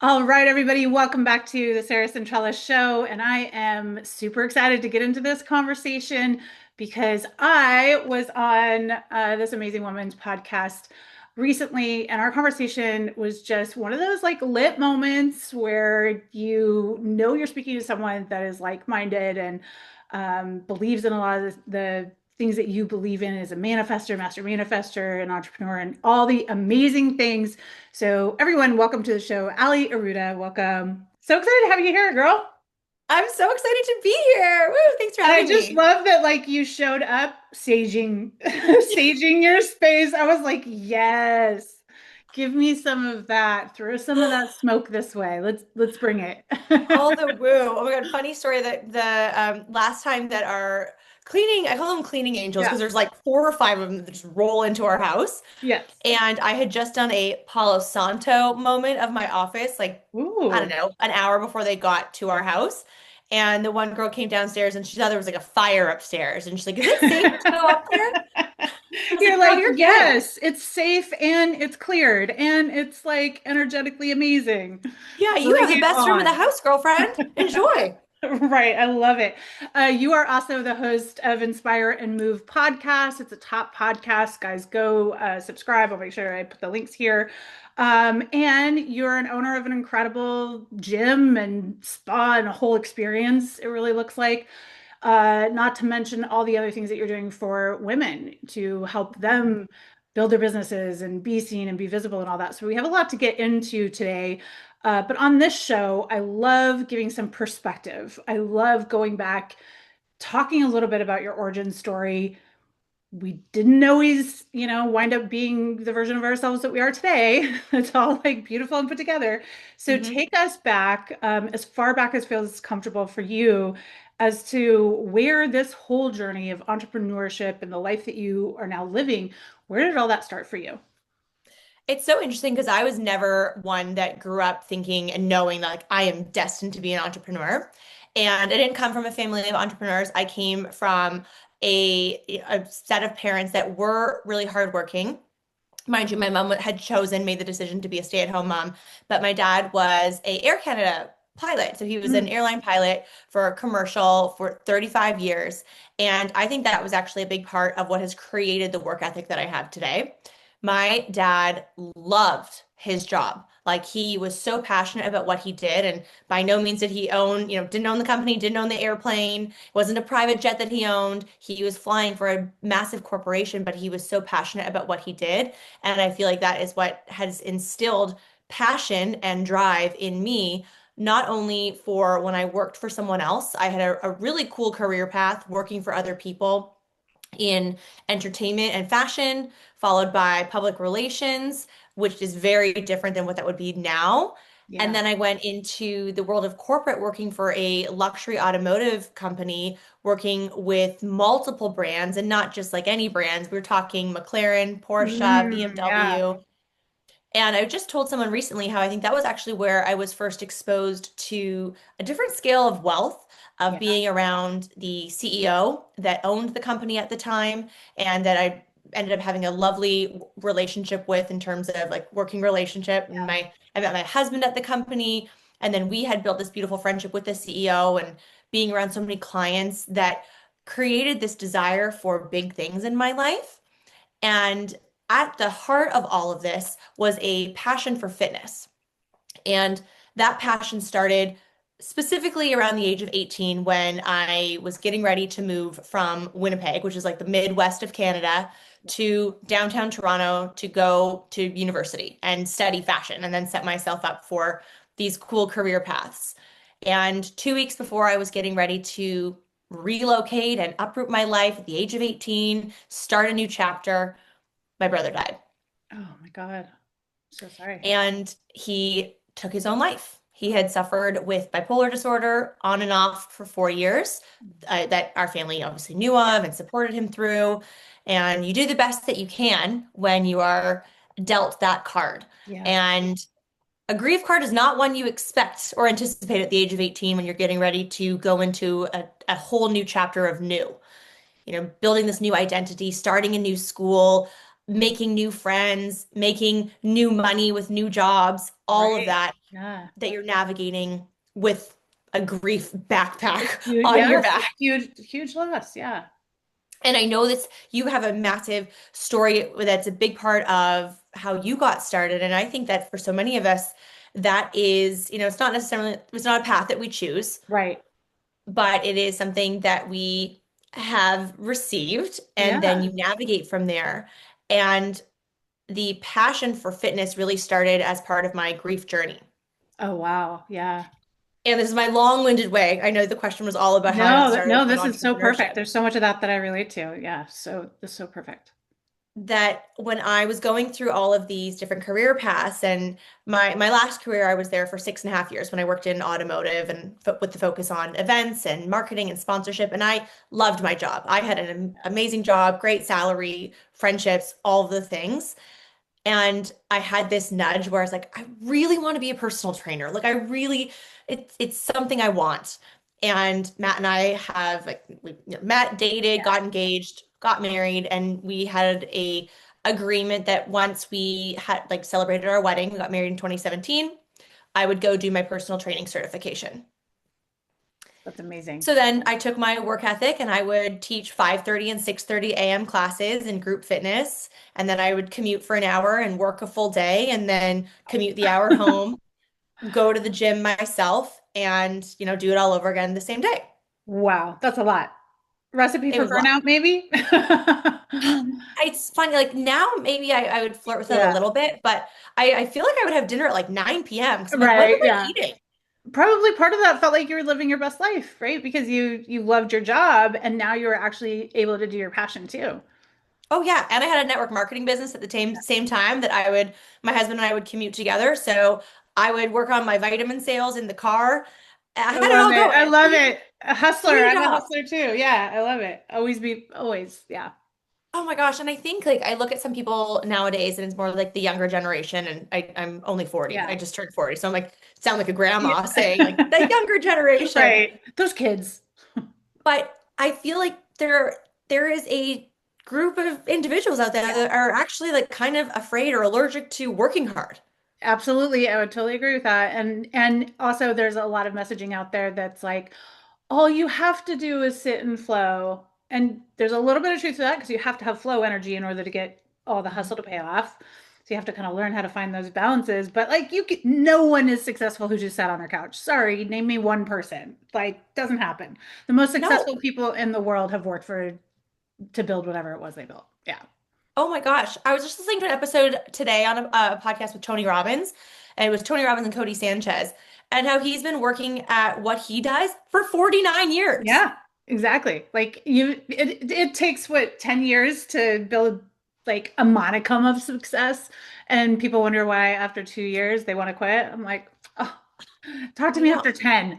All right, everybody, welcome back to the Sarah Centrella Show. And I am super excited to get into this conversation because I was on this amazing woman's podcast recently, and our conversation was just one of those like lit moments where you know you're speaking to someone that is like-minded and believes in a lot of the things that you believe in as a manifester, master manifester, an entrepreneur, and all the amazing things. So, everyone, welcome to the show. Alli Arruda, welcome. So excited to have you here, girl. I'm so excited to be here. Woo, thanks for And I having just me. love that like you showed up saging saging your space. I was like, yes. Give me some of that. Throw some of that smoke this way. Let's bring it. All the woo. Oh my God, funny story that the last time that our cleaning, I call them cleaning angels Yeah. because there's like four or five of them that just roll into our house. Yes. And I had just done a Palo Santo moment of my office, like, I don't Ooh. know, an hour before they got to our house. And the one girl came downstairs and she thought there was like a fire upstairs. And she's like, "Is it safe to go up there?" I was You're like, "No, like, you're good." yes, it's safe and it's cleared and it's like energetically amazing. Yeah, you have Bring the it best room in the on. house, girlfriend. Enjoy. Right, I love it. You are also the host of Inspire and Move podcast. It's a top podcast. Guys, go subscribe. I'll make sure I put the links here. And you're an owner of an incredible gym and spa and a whole experience, it really looks like. Not to mention all the other things that you're doing for women to help them build their businesses and be seen and be visible and all that. So we have a lot to get into today. But on this show, I love giving some perspective. I love going back, talking a little bit about your origin story. We didn't always, wind up being the version of ourselves that we are today. It's all like beautiful and put together. So Mhm. take us back, as far back as feels comfortable for you, as to where this whole journey of entrepreneurship and the life that you are now living, where did all that start for you? It's so interesting because I was never one that grew up thinking and knowing that like I am destined to be an entrepreneur. And I didn't come from a family of entrepreneurs. I came from a set of parents that were really hardworking. Mind you, my mom had chosen, made the decision to be a stay-at-home mom, but my dad was a Air Canada pilot. So he was an Mm, airline pilot for a commercial for 35 years. And I think that was actually a big part of what has created the work ethic that I have today. My dad loved his job. Like he was so passionate about what he did, and by no means did he own, didn't own the company, didn't own the airplane. It wasn't a private jet that he owned. He was flying for a massive corporation, but he was so passionate about what he did. And I feel like that is what has instilled passion and drive in me, not only for when I worked for someone else. I had a really cool career path working for other people in entertainment and fashion, followed by public relations, which is very different than what that would be now. And yeah. then I went into the world of corporate, working for a luxury automotive company, working with multiple brands and not just like any brands. We're talking McLaren, Porsche, Yeah. BMW. And I just told someone recently how I think that was actually where I was first exposed to a different scale of wealth, of Yeah. being around the CEO that owned the company at the time, and that I ended up having a lovely relationship with in terms of like working relationship. And I met my husband at the company, and then we had built this beautiful friendship with the CEO and being around so many clients that created this desire for big things in my life. And at the heart of all of this was a passion for fitness. And that passion started specifically around the age of 18 when I was getting ready to move from Winnipeg, which is like the Midwest of Canada, to downtown Toronto to go to university and study fashion and then set myself up for these cool career paths. And 2 weeks before I was getting ready to relocate and uproot my life at the age of 18, start a new chapter, my brother died. Oh my God. So sorry. And he took his own life. He had suffered with bipolar disorder on and off for 4 years, that our family obviously knew of and supported him through. And you do the best that you can when you are dealt that card. Yeah. And a grief card is not one you expect or anticipate at the age of 18 when you're getting ready to go into a whole new chapter of new. Building this new identity, starting a new school, making new friends, making new money with new jobs, all of Right. that Yeah. that you're navigating with a grief backpack on your Yes, back. it's huge, huge loss. Yeah. And I know that you have a massive story that's a big part of how you got started. And I think that for so many of us, that is, it's not necessarily, it's not a path that we choose, Right. but it is something that we have received, and then Yeah. you navigate from there. And the passion for fitness really started as part of my grief journey. Oh, wow. Yeah. And this is my long-winded way. I know the question was all about how I got No, started no, in this is so perfect. entrepreneurship. There's so much of that that I relate to. Yeah. So this is so perfect. That when I was going through all of these different career paths, and my last career, I was there for 6.5 years when I worked in automotive and with the focus on events and marketing and sponsorship. And I loved my job. I had an amazing job, great salary, friendships, all of the things. And I had this nudge where I was like, I really want to be a personal trainer. Like I really, it's something I want. And Matt and I have like we met, dated, got engaged, got married, and we had a agreement that once we had like celebrated our wedding, we got married in 2017, I would go do my personal training certification. That's amazing. So then I took my work ethic and I would teach 5:30 and 6:30 a.m. classes in group fitness. And then I would commute for an hour and work a full day and then commute the hour home, go to the gym myself and, do it all over again the same day. Wow. That's a lot. Recipe It for was a lot. burnout, maybe? It's funny, like now maybe I would flirt with it a Yeah. little bit, but I feel like I would have dinner at like 9 p.m. because I'm like, what am Right. I Yeah. eating? Probably part of that felt like you were living your best life, right? Because you loved your job and now you were actually able to do your passion too. Oh yeah, and I had a network marketing business at the same time that my husband and I would commute together. So I would work on my vitamin sales in the car. I I had it love all it. I going. love it. A hustler. Three I'm a jobs. hustler too. Yeah, I love it. Always be, always. Yeah. Oh my gosh. And I think like I look at some people nowadays and it's more like the younger generation and I'm only 40. I Yeah. just turned 40. So I'm like sound like a Yeah. grandma saying like the younger generation. Right. Those kids. But I feel like there is a group of individuals out there Yeah. that are actually like kind of afraid or allergic to working hard. Absolutely. I would totally agree with that. And also there's a lot of messaging out there that's like, all you have to do is sit and flow. And there's a little bit of truth to that because you have to have flow energy in order to get all the Mhm. hustle to pay off. So you have to kind of learn how to find those balances. But like no one is successful who just sat on their couch. Sorry, name me one person. Like doesn't happen. The most No. successful people in the world have worked for to build whatever it was they built. Yeah. Oh my gosh. I was just listening to an episode today on a podcast with Tony Robbins, and it was Tony Robbins and Cody Sanchez, and how he's been working at what he does for 49 years. Yeah, exactly. Like it takes what, 10 years to build like a modicum of success. And people wonder why after 2 years they want to quit. I'm like, oh, talk to I me know. after 10.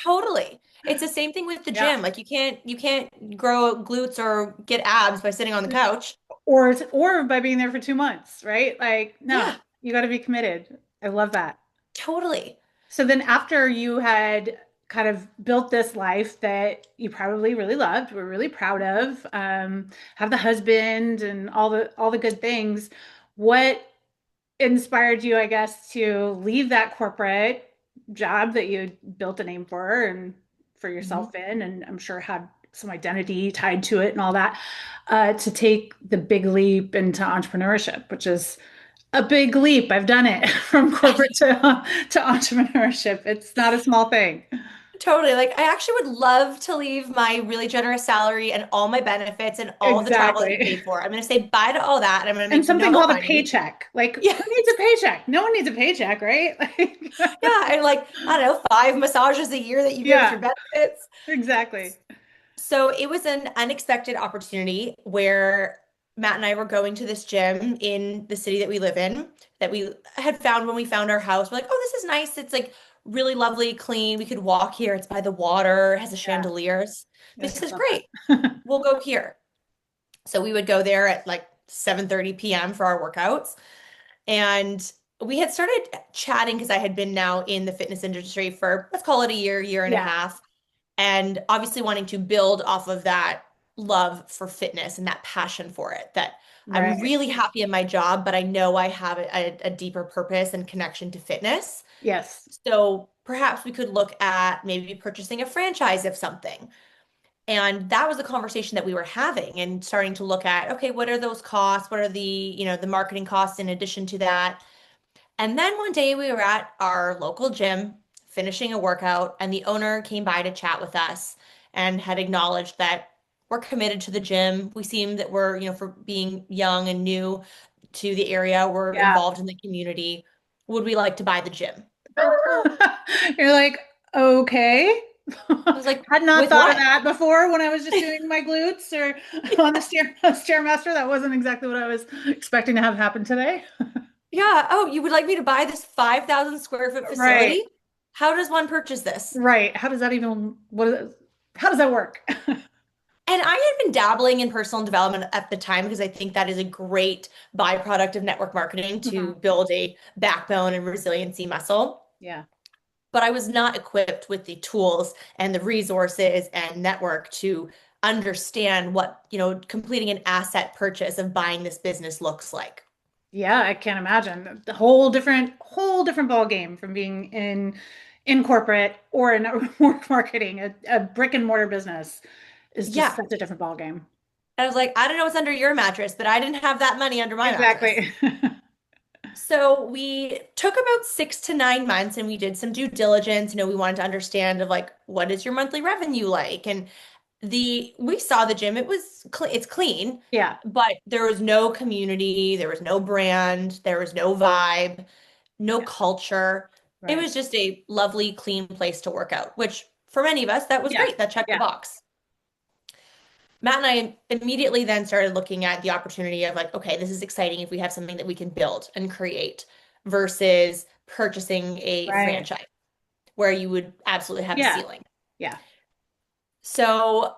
Totally. It's the same thing with the Yeah. gym. Like you can't grow glutes or get abs by sitting on the couch. Or by being there for 2 months, right? Like, no, Yeah, you got to be committed. I love that. totally. So then after you had kind of built this life that you probably really loved, were really proud of, have the husband and all the good things, what inspired you, I guess, to leave that corporate job that you built a name for and for Mhm. yourself in, and I'm sure had some identity tied to it and all that, to take the big leap into entrepreneurship, which is a big leap. I've done it from corporate to entrepreneurship. It's not a small thing. Totally. Like, I actually would love to leave my really generous salary and all my benefits and all the travel that you Exactly. paid for. I'm going to say bye to all that and I'm going to And make something no called a money. paycheck. Like, Yeah. who needs a paycheck? No one needs a paycheck, right? Like, Yeah. And like, I don't know, 5 massages a year that you get with your yeah, benefits. exactly. So it was an unexpected opportunity where Matt and I were going to this gym in the city that we live in that we had found when we found our house. We're like, oh, this is nice. It's like really lovely, clean. We could walk here. It's by the water, it has a Yeah, chandeliers. yes, This I is love great. that. We'll go here. So we would go there at like 7:30 p.m. for our workouts. And we had started chatting because I had been now in the fitness industry for let's call it a year, year and a Yeah, half. And obviously wanting to build off of that love for fitness and that passion for it, that I'm Right. really happy in my job, but I know I have a deeper purpose and connection to fitness. Yes. So perhaps we could look at maybe purchasing a franchise of something. And that was the conversation that we were having and starting to look at, okay, what are those costs? What are the marketing costs in addition to that? And then one day we were at our local gym finishing a workout, and the owner came by to chat with us and had acknowledged that we're committed to the gym. We seem that we're, for being young and new to the area, we're Yeah. involved in the community. Would we like to buy the gym? You're like, okay. I was like, Had not with thought of what? that before when I was just doing my glutes or on the Stairmaster. That wasn't exactly what I was expecting to have happen today. Yeah. Oh, you would like me to buy this 5,000 square foot Right. facility? How does one purchase this? Right. How does that even, how does that work? And I had been dabbling in personal development at the time because I think that is a great byproduct of network marketing to Mhm. build a backbone and resiliency muscle. Yeah. But I was not equipped with the tools and the resources and network to understand what, completing an asset purchase of buying this business looks like. Yeah, I can't imagine. The whole different ball game from being in corporate or in network marketing. A brick and mortar business is just Yeah. such a different ball game. I was like, I don't know what's under your mattress, but I didn't have that money under my mattress. Exactly. So we took about 6 to 9 months and we did some due diligence. We wanted to understand of like, what is your monthly revenue like? And we saw the gym. It's clean, Yeah. but there was no community, there was no brand, there was no vibe, no Yeah. culture. It Right. was just a lovely, clean place to work out, which for many of us, that was Yeah. great. That checked the Yeah. box. Matt and I immediately then started looking at the opportunity of like, okay, this is exciting if we have something that we can build and create versus purchasing a Right. franchise where you would absolutely have a Yeah. ceiling. Yeah. So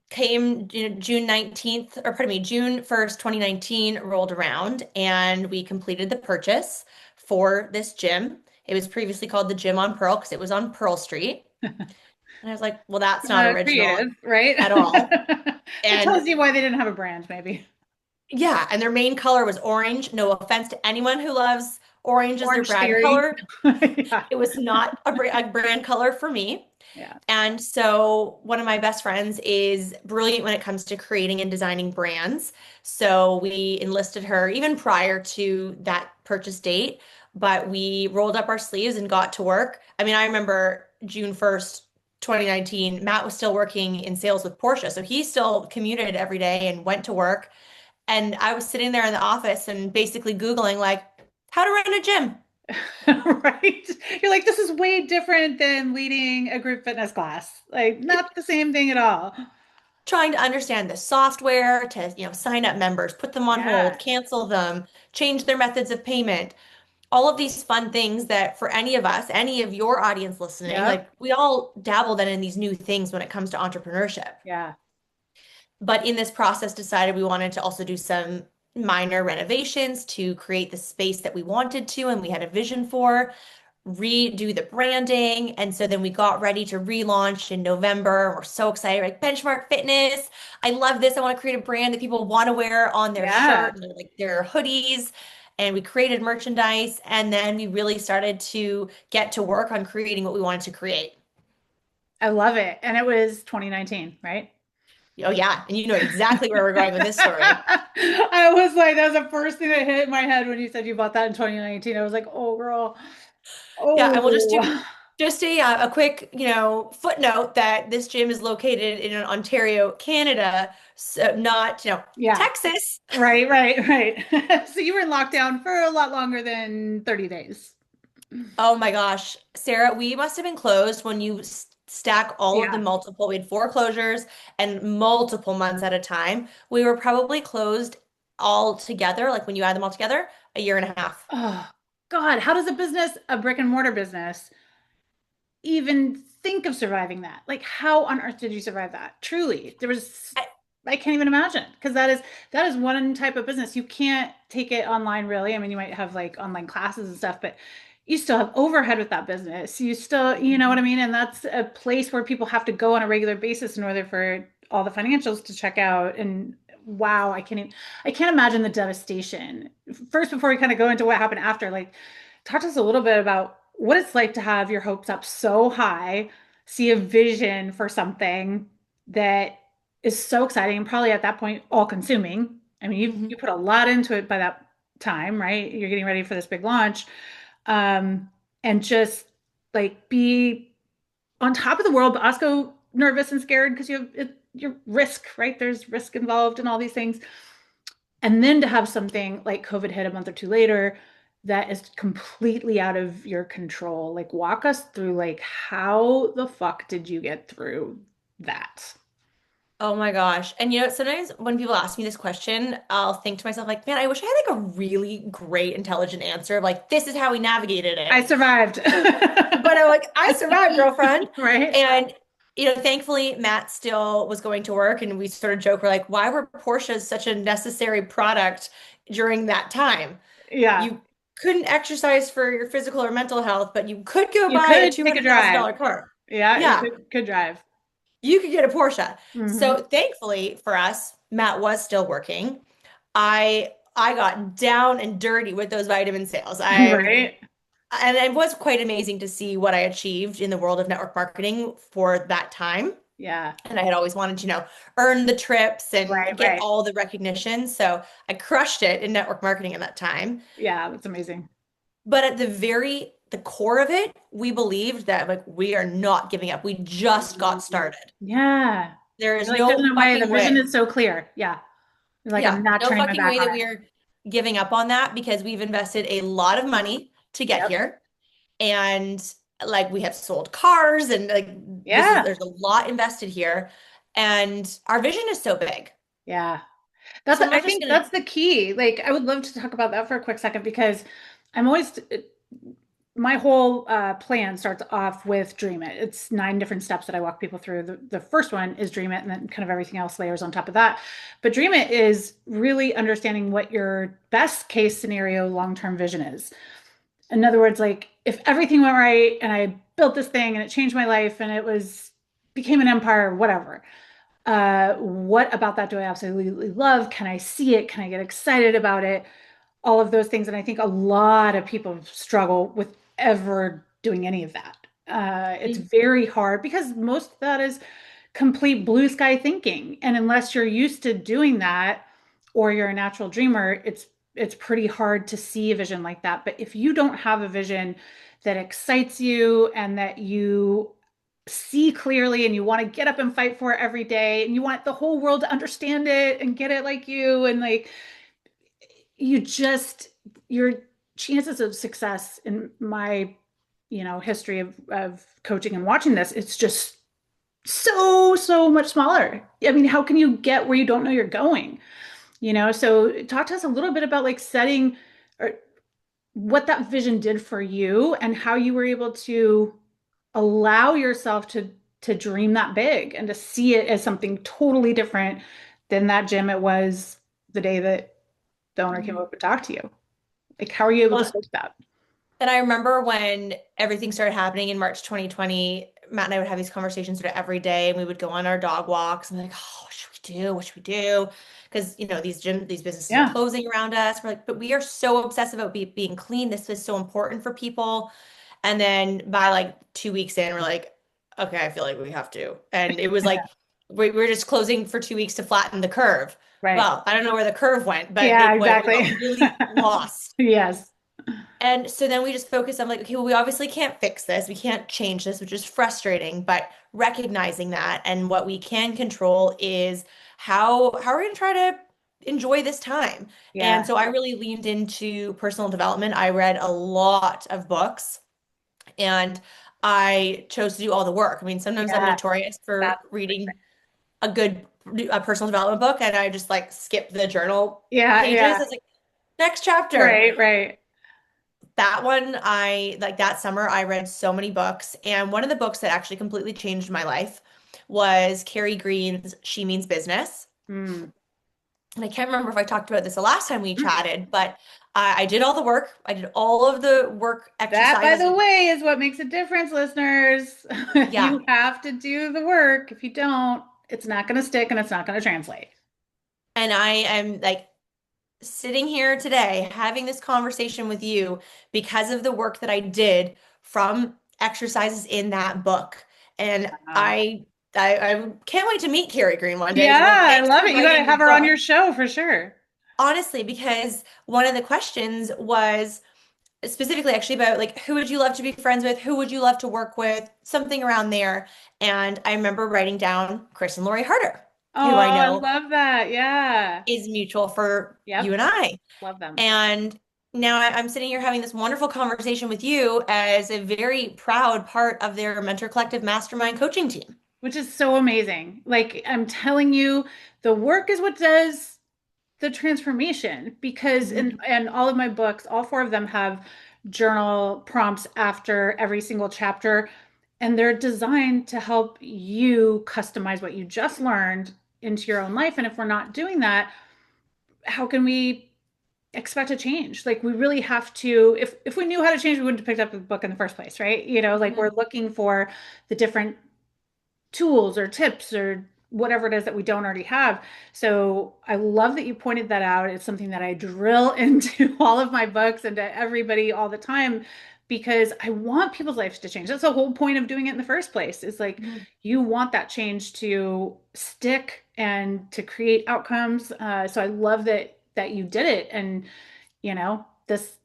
came June 19th, or pardon me, June 1st, 2019 rolled around and we completed the purchase for this gym. It was previously called the Gym on Pearl because it was on Pearl Street. And I was like, well, that's not original Creative, right? at all. It And tells you why they didn't have a brand, maybe. yeah, and their main color was orange. No offense to anyone who loves orange as their Orange brand Theory. color. Yeah. It was not a brand color for me. Yeah. And so one of my best friends is brilliant when it comes to creating and designing brands. So we enlisted her even prior to that purchase date, but we rolled up our sleeves and got to work. I mean, I remember June 1st, 2019, Matt was still working in sales with Porsche. So he still commuted every day and went to work. And I was sitting there in the office and basically Googling like how to run a gym, Right? You're like, this is way different than leading a group fitness class. Like, not the same thing at all. trying to understand the software to, sign up members, put them on Yeah. hold, cancel them, change their methods of payment. All of these fun things that for any of us, any of your audience listening, Yep. like we all dabble then in these new things when it comes to entrepreneurship. Yeah. But in this process, decided we wanted to also do some minor renovations to create the space that we wanted to and we had a vision for, redo the branding. And so then we got ready to relaunch in November. We're so excited, like BENCHMARK Fitness. I love this. I want to create a brand that people want to wear on their Yeah. shirt, like their hoodies. And we created merchandise. And then we really started to get to work on creating what we wanted to create. I love it. And it was 2019, right? Oh, yeah. And you know exactly where we're going with this story. I was like, that was the first thing that hit my head when you said you bought that in 2019. I was like, oh, girl. Yeah, and we'll just do Oh, just a quick, footnote that this gym is located in Ontario, Canada, so not, yeah. Texas. Right, right, right. So you were in lockdown for a lot longer than 30 days. Oh my gosh, Sarah, we must have been closed when you stack all of the Yeah. multiple. We had four closures and multiple months at a time. We were probably closed all together, like when you add them all together, a year and a half. Oh, God. How does a brick and mortar business, even think of surviving that? Like, how on earth did you survive that? Truly, I can't even imagine because that is one type of business. You can't take it online, really. I mean, you might have like online classes and stuff, but you still have overhead with that business. You know what I mean? And that's a place where people have to go on a regular basis in order for all the financials to check out. And wow, I can't imagine the devastation. First, before we kind of go into what happened after, like talk to us a little bit about what it's like to have your hopes up so high, see a vision for something that is so exciting and probably at that point all consuming. I mean, you Mhm. put a lot into it by that time, right? You're getting ready for this big launch. Um, and just like be on top of the world, but also nervous and scared because your risk, right? There's risk involved in all these things. And then to have something like COVID hit a month or two later that is completely out of your control. Like walk us through like how the fuck did you get through that? Oh my gosh. And sometimes when people ask me this question, I'll think to myself, like, man, I wish I had like a really great, intelligent answer of like, this is how we navigated it. I survived. But I'm like, I survived, girlfriend. Right? And thankfully Matt still was going to work and we sort of joke, we're like, why were Porsches such a necessary product during that time? Yeah. You couldn't exercise for your physical or mental health, but you could go You buy a could take a drive. $200,000 car. Yeah, you Yeah, could drive. you could get a Porsche. Hmm. So thankfully for us, Matt was still working. I got down and dirty with those vitamin sales. Right? And it was quite amazing to see what I achieved in the world of network marketing for that time. Yeah. And I had always wanted to, earn the trips and Right, get right. all the recognition. So I crushed it in network marketing at that time. Yeah, that's amazing. But at the core of it, we believed that like we are not giving up. We just got started. Yeah. There is You're like, there's no no way. The fucking vision way. is so clear. Yeah. You're like, I'm Yeah, not no turning my fucking back way on that it. we are giving up on that because we've invested a lot of money to get Yep. here. And like we have sold cars and like Yeah. there's a lot invested here. And our vision is so big. Yeah. So I'm I not just think gonna, that's the key. Like, I would love to talk about that for a quick second because I'm always, my whole plan starts off with Dream It. It's 9 different steps that I walk people through. The first one is Dream It, and then kind of everything else layers on top of that. But Dream It is really understanding what your best case scenario long-term vision is. In other words, like if everything went right and I built this thing and it changed my life and it was became an empire, whatever. What about that do I absolutely love? Can I see it? Can I get excited about it? All of those things. And I think a lot of people struggle with ever doing any of that. It's very hard because most of that is complete blue sky thinking. And unless you're used to doing that or you're a natural dreamer, it's pretty hard to see a vision like that. But if you don't have a vision that excites you and that you see clearly and you want to get up and fight for it every day and you want the whole world to understand it and get it like you and like you just your chances of success in my history of coaching and watching this, it's just so much smaller. I mean, how can you get where you don't know you're going? So talk to us a little bit about like setting or what that vision did for you and how you were able to allow yourself to dream that big and to see it as something totally different than that gym it was the day that the owner came Mhm. up and talked to you. Like, how are you able to Well, switch that? and I remember when everything started happening in March 2020, Matt and I would have these conversations sort of every day and we would go on our dog walks and like, oh, what should we do? What should we do? Because, these businesses are Yeah. closing around us. We're like, but we are so obsessed about being clean. This is so important for people. And then by like 2 weeks in, we're like, okay, I feel like we have to. And it was like, we're just closing for 2 weeks to flatten the curve. Right. Well, I don't know where the curve went, but Yeah, we got exactly. really lost. Yes. And so then we just focus on like, okay, well, we obviously can't fix this. We can't change this, which is frustrating, but recognizing that and what we can control is how are we going to try to enjoy this time? And Yeah. so I really leaned into personal development. I read a lot of books and I chose to do all the work. I mean, sometimes I'm Yeah. notorious for That's reading a personal development book and I just like skip the journal yeah, pages. yeah. It's like next chapter. Right, right. That one, I like that summer, I read so many books. And one of the books that actually completely changed my life was Carrie Green's She Means Business. Mm. And I can't remember if I talked about this the last time we chatted, but I did all the work. I did all of the work That, by exercises. the way, is what makes a difference, listeners. Yeah. You have to do the work. If you don't, it's not going to stick and it's not going to translate. And I am like sitting here today having this conversation with you because of the work that I did from exercises in that book. And Wow. I can't wait to meet Carrie Green one day Yeah, to be like, I thanks love for it. You got to writing the have her on book. your show for sure. Honestly, because one of the questions was specifically actually about like who would you love to be friends with? Who would you love to work with? Something around there. And I remember writing down Chris and Lori Harder, Oh, who I I know love that. Yeah. is mutual for you Yep. and I. Love them. And now I'm sitting here having this wonderful conversation with you as a very proud part of their Mentor Collective Mastermind coaching team. Which is so amazing. Like I'm telling you, the work is what does the transformation because in Mhm. and all of my books, all four of them have journal prompts after every single chapter, and they're designed to help you customize what you just learned into your own life. And if we're not doing that, how can we expect a change? Like we really have to, if we knew how to change, we wouldn't have picked up the book in the first place, right? Like we're Mhm. looking for the different tools or tips or whatever it is that we don't already have. So I love that you pointed that out. It's something that I drill into all of my books and to everybody all the time because I want people's lives to change. That's the whole point of doing it in the first place. Is like Mhm. you want that change to stick and to create outcomes. So I love that you did it, and this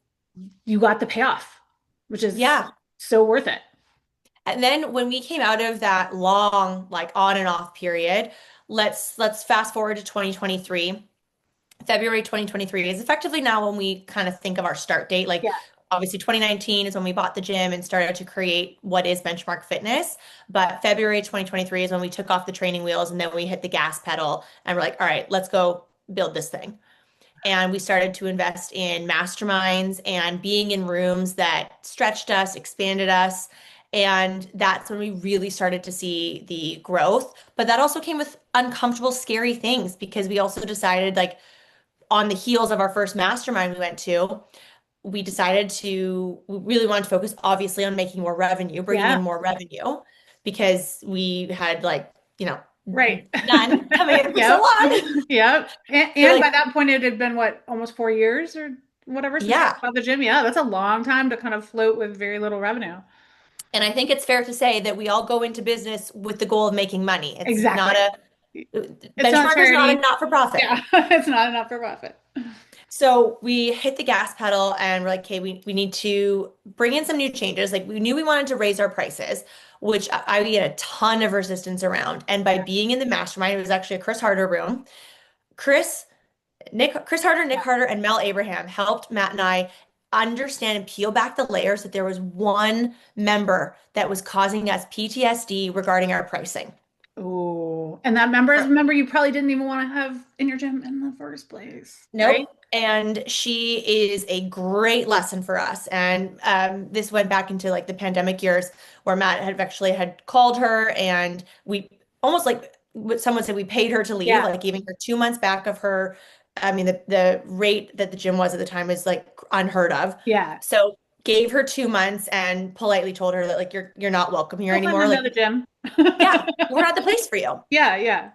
you got the payoff, which is Yeah. so worth it. And then when we came out of that long, like on and off period, let's fast forward to 2023. February 2023 is effectively now when we kind of think of our start date. Like Yeah. obviously 2019 is when we bought the gym and started to create what is Benchmark Fitness. But February 2023 is when we took off the training wheels and then we hit the gas pedal and we're like, all right, let's go build this thing. And we started to invest in masterminds and being in rooms that stretched us, expanded us. And that's when we really started to see the growth. But that also came with uncomfortable, scary things because we also decided, like, on the heels of our first mastermind we went to, we decided we really wanted to focus obviously on making more revenue, bringing Yeah. in more revenue because we had like, Right. none coming in for so Yep. long. Yep. And, We're and by like, that point, it had been what, almost 4 years or whatever since you guys yeah. bought the gym. Yeah, that's a long time to kind of float with very little revenue. And I think it's fair to say that we all go into business with the goal of making money. It's not Exactly. It's not Benchmark is not a charity. not-for-profit. Yeah, it's not enough for profit. So we hit the gas pedal and we're like, okay, we need to bring in some new changes. Like we knew we wanted to raise our prices, which I get a ton of resistance around. And by Yeah. being in the mastermind, it was actually a Chris Harder room. Chris Harder, Nick Yeah. Harder, and Mel Abraham helped Matt and I understand and peel back the layers that there was one member that was causing us PTSD regarding our pricing. Oh, and that member is a member you probably didn't even want to have in your gym in the first place, right? Nope. And she is a great lesson for us. And this went back into like the pandemic years where Matt had actually had called her and we almost like what someone said we paid her to leave, Yeah. like giving her 2 months back of her. I mean, the rate that the gym was at the time is like unheard of. Yeah. So gave her 2 months and politely told her that like you're not welcome here Go find anymore. Like, another gym. yeah, we're not the place for you. Yeah, yeah.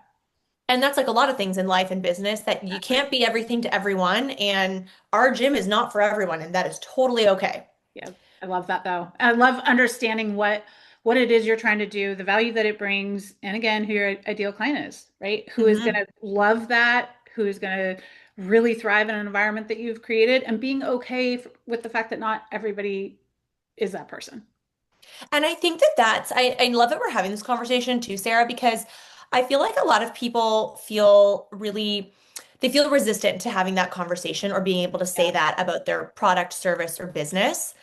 And that's like a lot of things in life and business that you Exactly. can't be everything to everyone. And our gym is not for everyone, and that is totally okay. Yeah, I love that though. I love understanding what it is you're trying to do, the value that it brings, and again, who your ideal client is, right? Who is going Hmm. to love that, who is going to really thrive in an environment that you've created, and being okay with the fact that not everybody is that person. And I think that I love that we're having this conversation too, Sarah, because I feel like a lot of people they feel resistant to having that conversation or being able to say Yeah. that about their product, service, or business.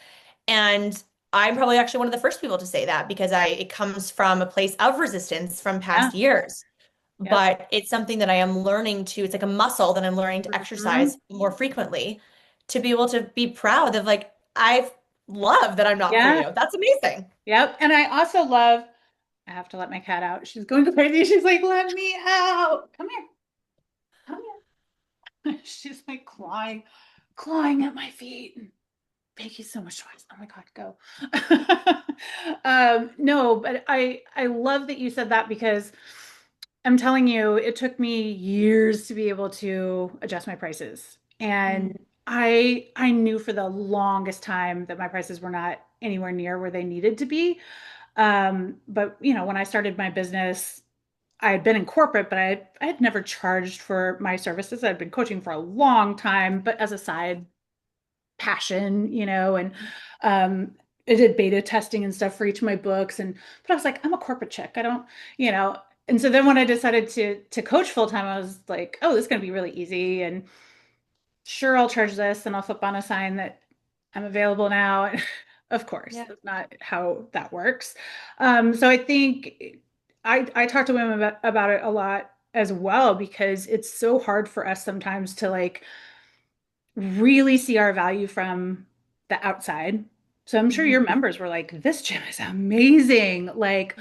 And I'm probably actually one of the first people to say that because it comes from a place of resistance from Yeah. past years. Yep. But it's something that I am learning it's like a muscle that I'm learning to Mhm. exercise more frequently to be able to be proud of like, I've love that I'm not for Yeah. you. That's amazing. Yep. And I also love, I have to let my cat out. She's going crazy. She's like, let me out. Come here. Come here. She's like clawing at my feet. Thank you so much, Joyce. Oh my God, go. No, but I love that you said that because I'm telling you, it took me years to be able to adjust my prices. Mm. And I knew for the longest time that my prices were not anywhere near where they needed to be. But when I started my business, I had been in corporate, but I had never charged for my services. I'd been coaching for a long time, but as a side passion, and um, I did beta testing and stuff for each of my books. But I was like, I'm a corporate chick. I don't, you know. And so then when I decided to coach full time, I was like, oh, this is going to be really easy. And sure, I'll charge this, and I'll flip on a sign that I'm available now. Of course, Yeah. that's not how that works. So I think I talk to women about it a lot as well because it's so hard for us sometimes to like really see our value from the outside. So I'm sure your Mhm. members were like, this gym is amazing. Like,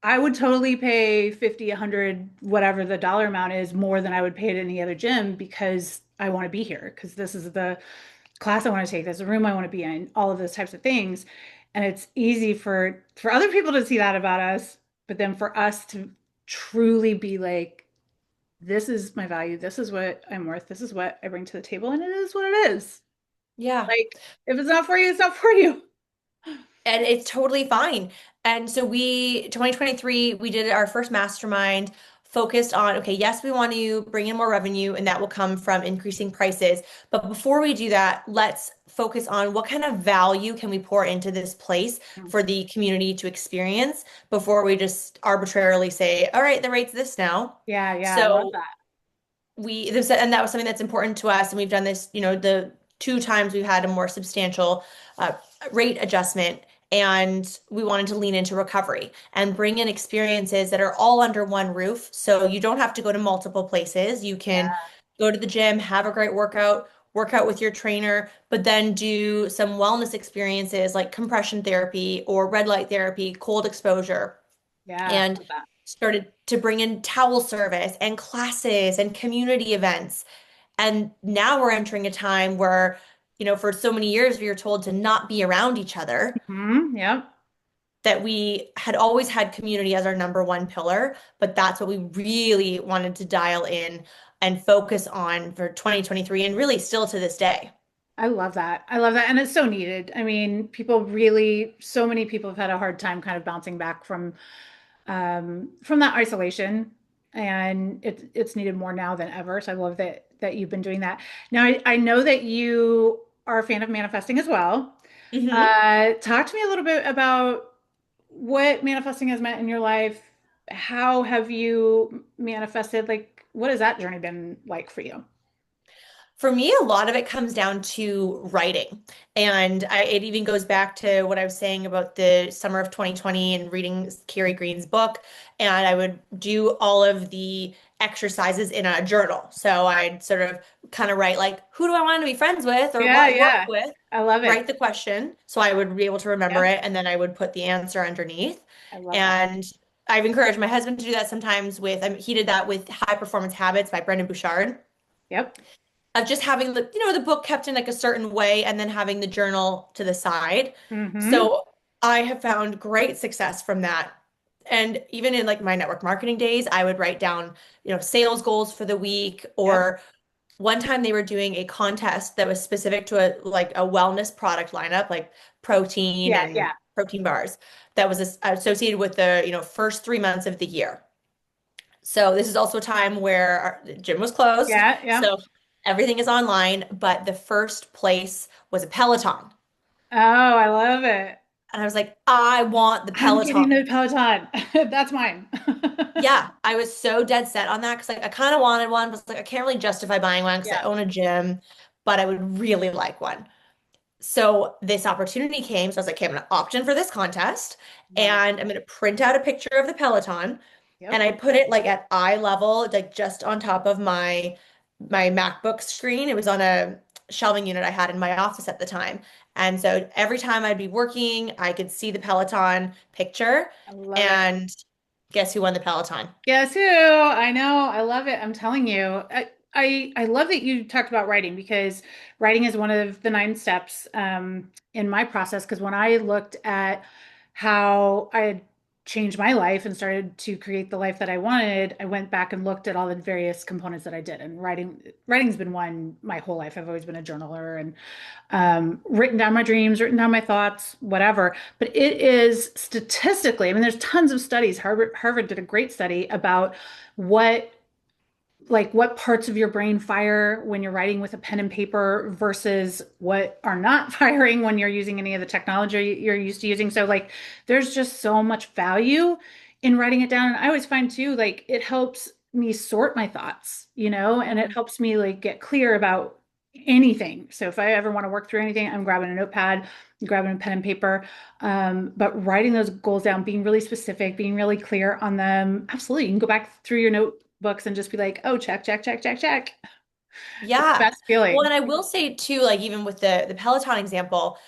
I would totally pay 50, 100, whatever the dollar amount is, more than I would pay at any other gym because I want to be here, because this is the class I want to take, this is the room I want to be in, all of those types of things. And it's easy for other people to see that about us, but then for us to truly be like, this is my value, this is what I'm worth, this is what I bring to the table, and it is what it is. Yeah. Like, if it's not for you, it's not for you. And it's totally fine. And so 2023, we did our first mastermind focused on, okay, yes, we want to bring in more revenue and that will come from increasing prices. But before we do that, let's focus on what kind of value can we pour into this place for the community to experience before we just arbitrarily say, all right, the rate's this now. Yeah, yeah, I love So that. and that was something that's important to us. And we've done this, the two times we've had a more substantial uh, rate adjustment. And we wanted to lean into recovery and bring in experiences that are all under one roof. So you don't have to go to multiple places. You can Yeah, go to the gym, have a great workout, work out with your trainer, but then do some wellness experiences like compression therapy or red light therapy, cold exposure, yeah, I and love that. started to bring in towel service and classes and community events. And now we're entering a time where, for so many years we were told to not be around each other, Yep. that we had always had community as our number one pillar, but that's what we really wanted to dial in and focus on for 2023 and really still to this day. I love that. I love that. And it's so needed. I mean, so many people have had a hard time kind of bouncing back from that isolation. And it's needed more now than ever. So I love that you've been doing that. Now I know that you are a fan of manifesting as well. Hmm. Talk to me a little bit about what manifesting has meant in your life. How have you manifested? Like, what has that journey been like for you? For me, a lot of it comes down to writing. And it even goes back to what I was saying about the summer of 2020 and reading Carrie Green's book. And I would do all of the exercises in a journal. So I'd sort of kind of write, like, who do I want to be friends with or Yeah, what work yeah. with? I love it. Write the question so I would be able to remember Yep. it. And then I would put the answer underneath. I love that. And I've encouraged my husband to do that sometimes he did that with High Performance Habits by Brendon Bouchard, Yep. of just having the book kept in like a certain way and then having the journal to the side. Mm-hmm. So I have found great success from that. And even in like my network marketing days, I would write down, sales goals for the week. Yep. Or one time they were doing a contest that was specific to a wellness product lineup, like protein Yeah, and yeah. protein bars, that was associated with the, first 3 months of the year. So this is also a time where our the gym was closed. Yeah, yeah. So everything is online, but the first place was a Peloton. Oh, I love it. And I was like, I want the I'm getting the Peloton. Peloton. That's mine. Yeah, I was so dead set on that because like I kind of wanted one, but like I can't really justify buying one because I Yeah. own a gym, but I would really like one. So this opportunity came. So I was like, okay, I'm going to opt in for this contest Love it. and I'm going to print out a picture of the Peloton and Yep. I put it like at eye level, like just on top of my MacBook screen. It was on a shelving unit I had in my office at the time. And so every time I'd be working, I could see the Peloton picture. I love it. And guess who won the Peloton? Guess who? I know. I love it. I'm telling you. I love that you talked about writing because writing is one of the 9 steps in my process. Because when I looked at how I had changed my life and started to create the life that I wanted, I went back and looked at all the various components that I did. And writing's been one my whole life. I've always been a journaler and written down my dreams, written down my thoughts, whatever. But it is statistically, I mean, there's tons of studies. Harvard did a great study about what what parts of your brain fire when you're writing with a pen and paper versus what are not firing when you're using any of the technology you're used to using. So there's just so much value in writing it down. And I always find too, it helps me sort my thoughts, and it helps me get clear about anything. So if I ever want to work through anything, I'm grabbing a notepad, grabbing a pen and paper. But writing those goals down, being really specific, being really clear on them. Absolutely. You can go back through your notebooks and just be like, oh, check, check, check, check, check. It's the Yeah. best Well, feeling. and I will say too, like even with the Peloton example,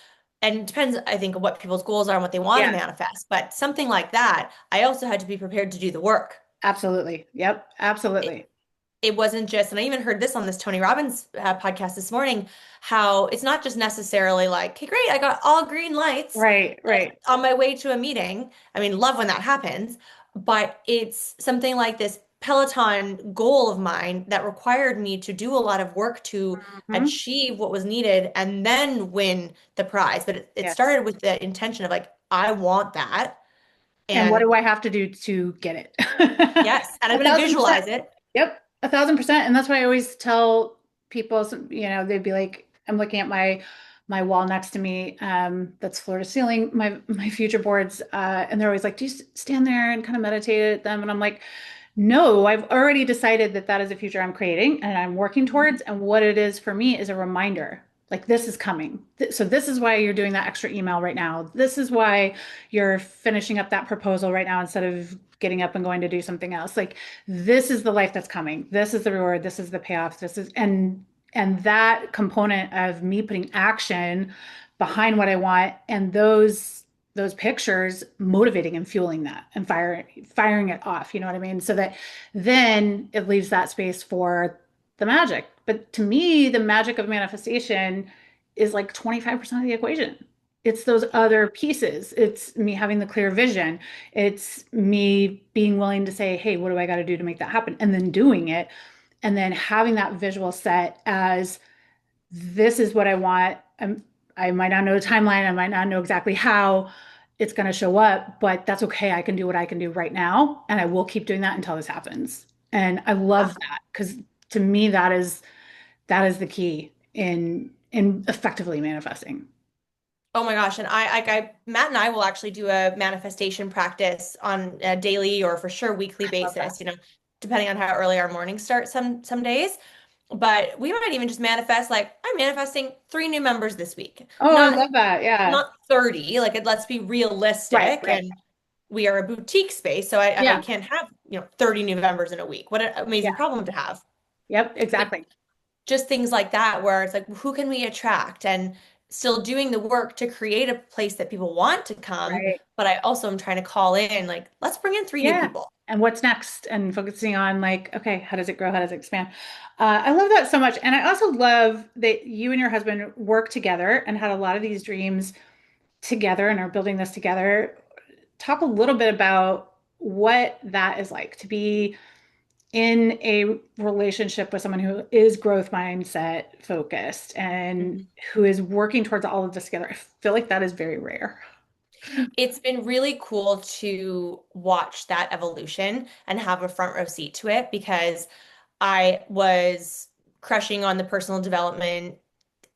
and it depends, I think, on what people's goals are and what they want to Yeah, manifest. But something like that, I also had to be prepared to do the work. absolutely. Yep, It, absolutely. it wasn't just, and I even heard this on this Tony Robbins podcast this morning, how it's not just necessarily like, okay, great, I got all green lights Right, right. on my way to a meeting. I mean, love when that happens, but it's something like this Peloton goal of mine that required me to do a lot of work to Mhm. achieve what was needed and then win the prize. But it Yes. started with the intention of like, I want that. And what And do I have to do to get it? yes, and I'm A going to thousand percent. visualize it. Yep, 1,000%. And that's why I always tell people, they'd be like, I'm looking at my wall next to me, that's floor to ceiling, my future boards, and they're always like, do you stand there and kind of meditate at them? And I'm like, no, I've already decided that that is a future I'm creating and I'm working towards. And what it is for me is a reminder, like this is coming. So this is why you're doing that extra email right now. This is why you're finishing up that proposal right now instead of getting up and going to do something else. Like this is the life that's coming. This is the reward. This is the payoff. This is and that component of me putting action behind what I want and those pictures motivating and fueling that and firing it off, you know what I mean? So that then it leaves that space for the magic. But to me, the magic of manifestation is like 25% of the equation. It's those other pieces. It's me having the clear vision. It's me being willing to say, hey, what do I got to do to make that happen? And then doing it. And then having that visual set as this is what I want. I might not know the timeline. I might not know exactly how it's going to show up, but that's okay. I can do what I can do right now. And I will keep doing that until this happens. And I love that because to me, that is the key in effectively manifesting. Oh my gosh. And Matt and I will actually do a manifestation practice on a daily or for sure weekly I love that. basis, depending on how early our mornings start some days. But we might even just manifest like I'm manifesting 3 new members this week. Oh, I Not love that. Yeah. not 30. Like let's be Right, realistic. right. And we are a boutique space, so I Yeah. can't have, 30 new members in a week. What an Yeah. amazing problem to have. Yep, But exactly. just things like that where it's like who can we attract and still doing the work to create a place that people want to come, Right. but I also am trying to call in like let's bring in 3 new Yeah. people. And what's next? And focusing on okay, how does it grow? How does it expand? I love that so much. And I also love that you and your husband work together and had a lot of these dreams together and are building this together. Talk a little bit about what that is like to be in a relationship with someone who is growth mindset focused and Mhm. who is working towards all of this together. I feel like that is very rare. It's been really cool to watch that evolution and have a front row seat to it because I was crushing on the personal development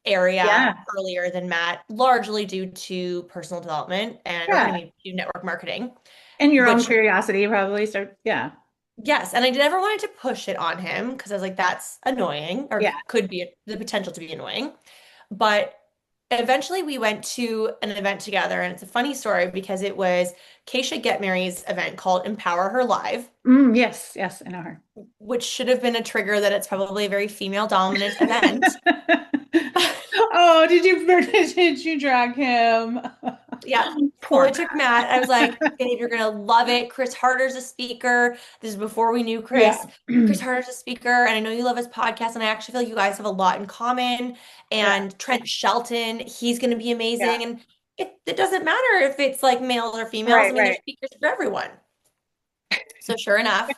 area Yeah. earlier than Matt, largely due to personal development and or I Yeah. mean network marketing, And your own which curiosity probably start. Yeah. yes, and I never wanted to push it on him because I was like, that's annoying or Yeah. could be the potential to be annoying. But eventually we went to an event together, and it's a funny story because it was Keisha Getmary's event called Empower Her Live, Yes. Yes. I know her. which should have been a trigger that it's probably a very female dominant event. Oh, did you drag him? Yeah, Poor fully took Matt. I was like, babe, you're gonna love it. Chris Harder's a speaker. This is before we knew Yeah. Chris. Chris Harder's a speaker, and I know you love his podcast, and I actually feel like you guys have a lot in common. Yeah. And Trent Shelton, he's gonna be Yeah. amazing. And it doesn't matter if it's like males or females. I Right, mean, there's right. speakers for everyone. So sure enough,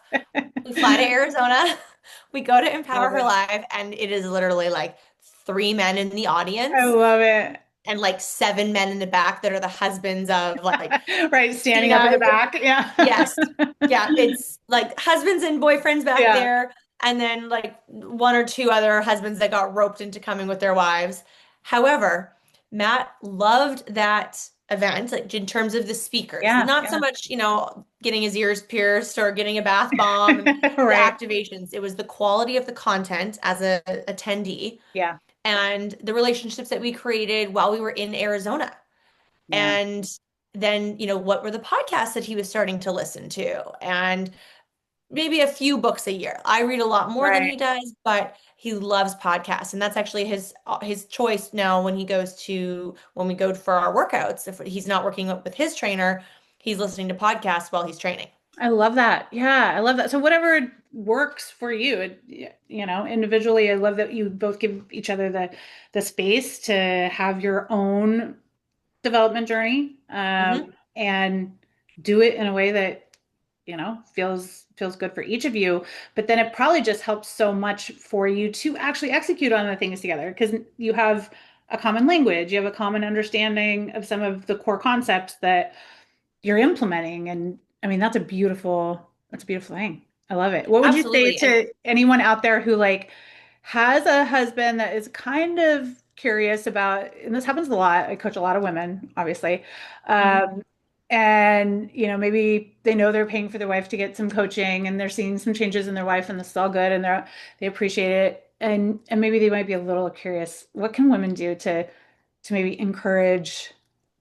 we fly to Arizona, we go to Empower Love Her it. Live, and it is literally like three men in the I audience love it. and like seven men in the back that are the husbands of like Right, you standing up in the guys. back. Yeah. Yes. Yeah, it's like husbands and boyfriends back Yeah. there, and then like one or two other husbands that got roped into coming with their wives. However, Matt loved that event, like in terms of the speakers, Yeah. not so Yeah. much, getting his ears pierced or getting a bath bomb and the Right. activations. It was the quality of the content as a attendee Yeah. and the relationships that we created while we were in Arizona. Yeah. And then, what were the podcasts that he was starting to listen to? And maybe a few books a year. I read a lot more than Right. he does, but he loves podcasts. And that's actually his choice now when we go for our workouts. If he's not working with his trainer, he's listening to podcasts while he's training. I love that. Yeah, I love that. So whatever works for you, individually, I love that you both give each other the space to have your own development journey, Hmm. and do it in a way that, feels good for each of you. But then it probably just helps so much for you to actually execute on the things together because you have a common language, you have a common understanding of some of the core concepts that you're implementing. And I mean, that's a beautiful thing. I love it. What would you say Absolutely. And to anyone out there who like has a husband that is kind of curious about, and this happens a lot. I coach a lot of women, obviously. Mhm. Um, and maybe they know they're paying for their wife to get some coaching and they're seeing some changes in their wife and this is all good and they appreciate it. And maybe they might be a little curious, what can women do to maybe encourage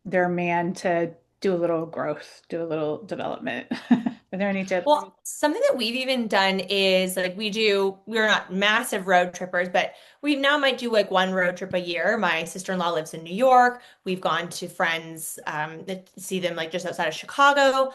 their man to do a little growth, do a little development? Are there any tips? Well, something that we've even done is like we're not massive road trippers, but we now might do like one road trip a year. My sister-in-law lives in New York. We've gone to friends that see them like just outside of Chicago.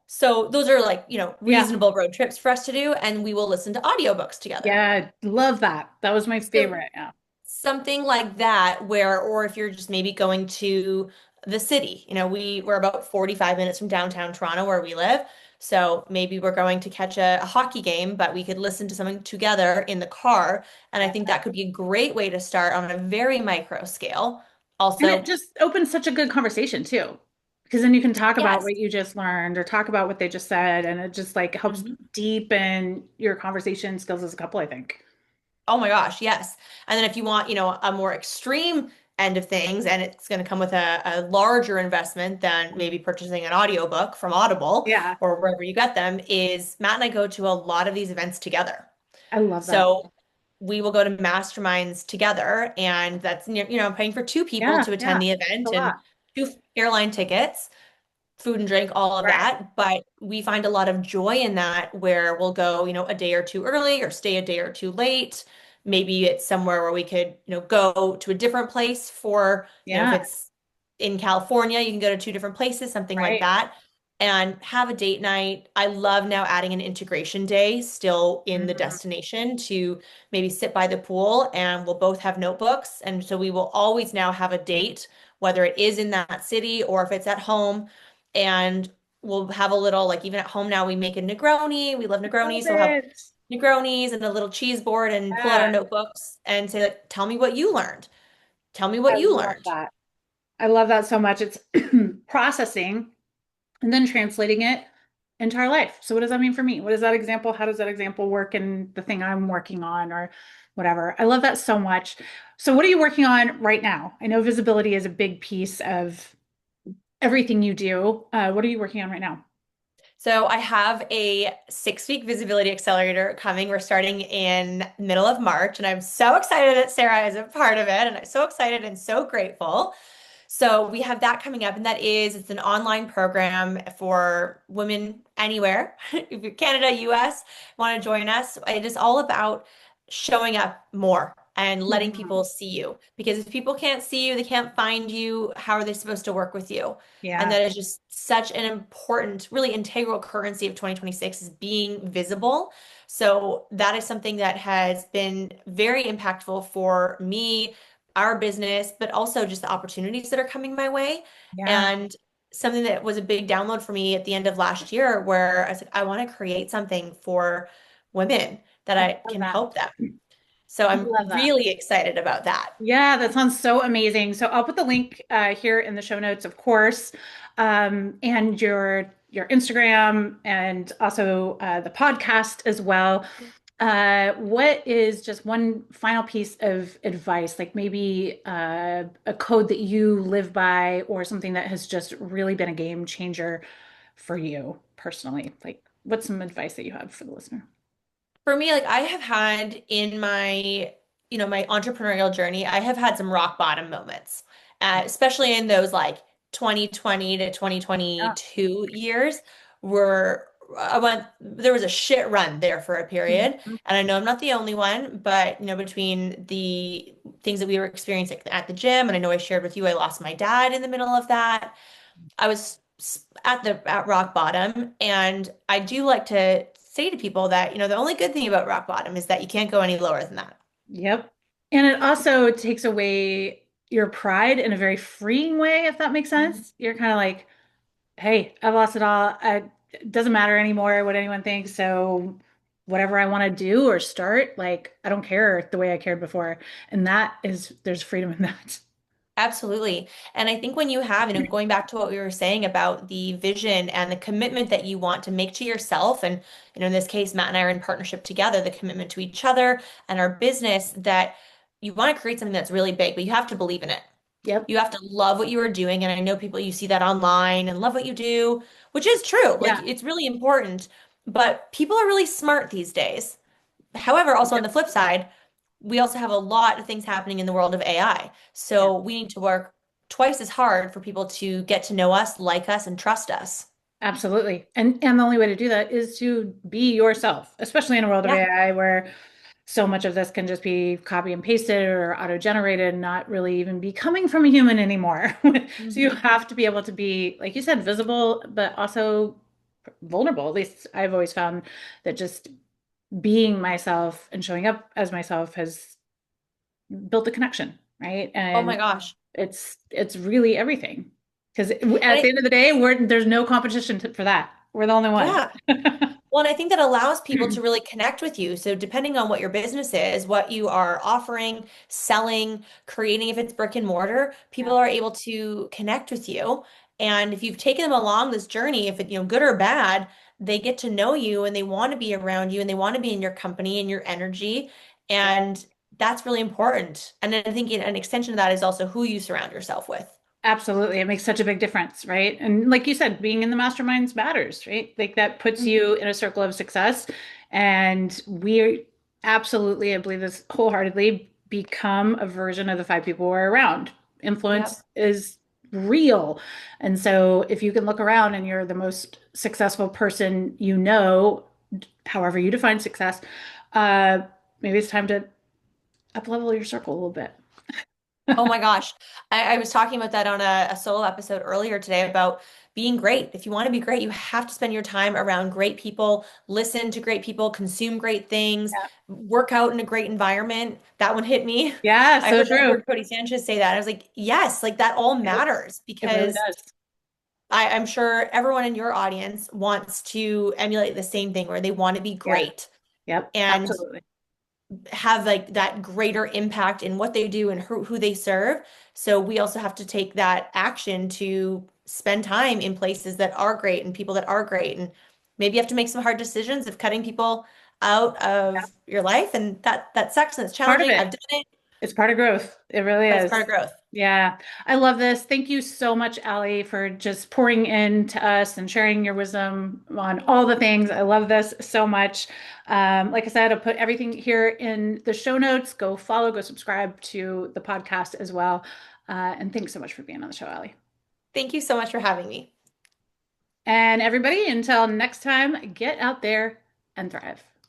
So those are like, Yeah. reasonable road trips for us to do, and we will listen to audiobooks together. Yeah. Love that. That was my So favorite. Yeah. something like that or if you're just maybe going to the city, we're about 45 minutes from downtown Toronto where we live. So maybe we're going to catch a hockey game, but we could listen to something together in the car. And I think that could be a great way to start on a very micro scale. And it Also, just opens such a good conversation too. Because then you can talk about yes. what you just learned or talk about what they just said. And it just like helps Mhm. deepen your conversation skills as a couple, I think. Oh my gosh, yes. And then if you want, a more extreme end of things, and it's going to come with a larger investment than maybe purchasing an audiobook from Audible Yeah. or wherever you get them, is Matt and I go to a lot of these events together. I love that. So we will go to masterminds together, and that's, paying for two people Yeah. to Yeah. attend the It's a event and lot. two airline tickets, food and drink, all of Right. that. But we find a lot of joy in that where we'll go, a day or two early or stay a day or two late. Maybe it's somewhere where we could, go to a different place for, if Yeah. it's in California, you can go to two different places, something like Right. that, and have a date night. I love now adding an integration day still in the Mhm. destination to maybe sit by the pool and we'll both have notebooks. And so we will always now have a date, whether it is in that city or if it's at home, and we'll have a little, like even at home now, we make a Negroni. We love Love Negroni. So we'll have it. Negronis and a little cheese board and pull out our Yeah. notebooks and say, like, tell me what you learned. Tell me what I you love learned. that. I love that so much. It's processing and then translating it into our life. So what does that mean for me? What is that example? How does that example work in the thing I'm working on or whatever? I love that so much. So what are you working on right now? I know visibility is a big piece of everything you do. What are you working on right now? So I have a 6-week visibility accelerator coming. We're starting in middle of March, and I'm so excited that Sarah is a part of it. And I'm so excited and so grateful. So we have that coming up, and it's an online program for women anywhere. If you're Canada, US, want to join us, it is all about showing up more and letting Mhm. people see you. Because if people can't see you, they can't find you, how are they supposed to work with you? And Yeah. that is just such an important, really integral currency of 2026 is being visible. So that is something that has been very impactful for me our business, but also just the opportunities that are coming my way. Yeah, And something that was a big download for me at the end of last year, where I was like, I want to create something for women that I I love can that. help them. So I I'm love that. really excited about that. Yeah, that sounds so amazing. So I'll put the link here in the show notes, of course, and your Instagram and also the podcast as well. What is just one final piece of advice, like maybe a code that you live by, or something that has just really been a game changer for you personally? Like, what's some advice that you have for the listener? For me, like I have had in my, my entrepreneurial journey, I have had some rock bottom moments, especially in those like 2020 to Yeah. 2022 years where there was a shit run there for a period. Mhm. And I know I'm not the only one, but between the things that we were experiencing at the gym, and I know I shared with you, I lost my dad in the middle of that. I was at rock bottom, and I do like to say to people that, the only good thing about rock bottom is that you can't go any lower than that. Yep. And it also takes away your pride in a very freeing way, if that makes Mhm. sense. You're kind of like, hey, I've lost it all. It doesn't matter anymore what anyone thinks. So whatever I want to do or start, like I don't care the way I cared before. And there's freedom in that. Absolutely. And I think when you have, going back to what we were saying about the vision and the commitment that you want to make to yourself, and, in this case, Matt and I are in partnership together, the commitment to each other and our business, that you want to create something that's really big, but you have to believe in it. Yep. You have to love what you are doing. And I know people, you see that online and love what you do, which is true. Like Yeah. it's really important, but people are really smart these days. However, also on Yep. the flip side, we also have a lot of things happening in the world of AI. Yeah. So we need to work twice as hard for people to get to know us, like us, and trust us. Absolutely. And the only way to do that is to be yourself, especially in a world of Yeah. AI where so much of this can just be copy and pasted or auto-generated, not really even be coming from a human anymore. So you Mhm. have to be able to be, like you said, visible, but also vulnerable. At least I've always found that just being myself and showing up as myself has built a connection, right? Oh And my gosh. it's really everything. Because And at the end of the day, there's no competition for that. We're the only ones. yeah. Well, and I think that allows people to really connect with you. So, depending on what your business is, what you are offering, selling, creating, if it's brick and mortar, Yeah, people are able to connect with you. And if you've taken them along this journey, if it, good or bad, they get to know you and they want to be around you and they want to be in your company and your energy. yeah. And that's really important. And then I think an extension of that is also who you surround yourself with. Absolutely. It makes such a big difference, right? And like you said, being in the masterminds matters, right? Like that puts Mhm. you in a circle of success. And we absolutely, I believe this wholeheartedly, become a version of the five people we're around. Yep. Influence is real. And so if you can look around and you're the most successful person you know, however you define success, uh, maybe it's time to up level your circle a little bit. Oh my gosh. I was talking about that on a solo episode earlier today about being great. If you want to be great, you have to spend your time around great people, listen to great people, consume great things, Yeah. work out in a great environment. That one hit me. Yeah, I so heard I true. heard Cody Sanchez say that. I was like, yes, like that all Yep, matters it really because does. I'm sure everyone in your audience wants to emulate the same thing where they want to be Yeah. great Yep. and Absolutely. have like that greater impact in what they do and who they serve. So we also have to take that action to spend time in places that are great and people that are great. And maybe you have to make some hard decisions of cutting people out Yeah. of your life. And that sucks and it's Part of challenging. it. I've done it, It's part of growth. It really but it's is. part of growth. Yeah. I love this. Thank you so much, Alli, for just pouring into us and sharing your wisdom on all the things. I love this so much. Like I said, I'll put everything here in the show notes. Go follow, go subscribe to the podcast as well. And thanks so much for being on the show, Alli. Thank you so much for having me. And everybody, until next time, get out there and thrive.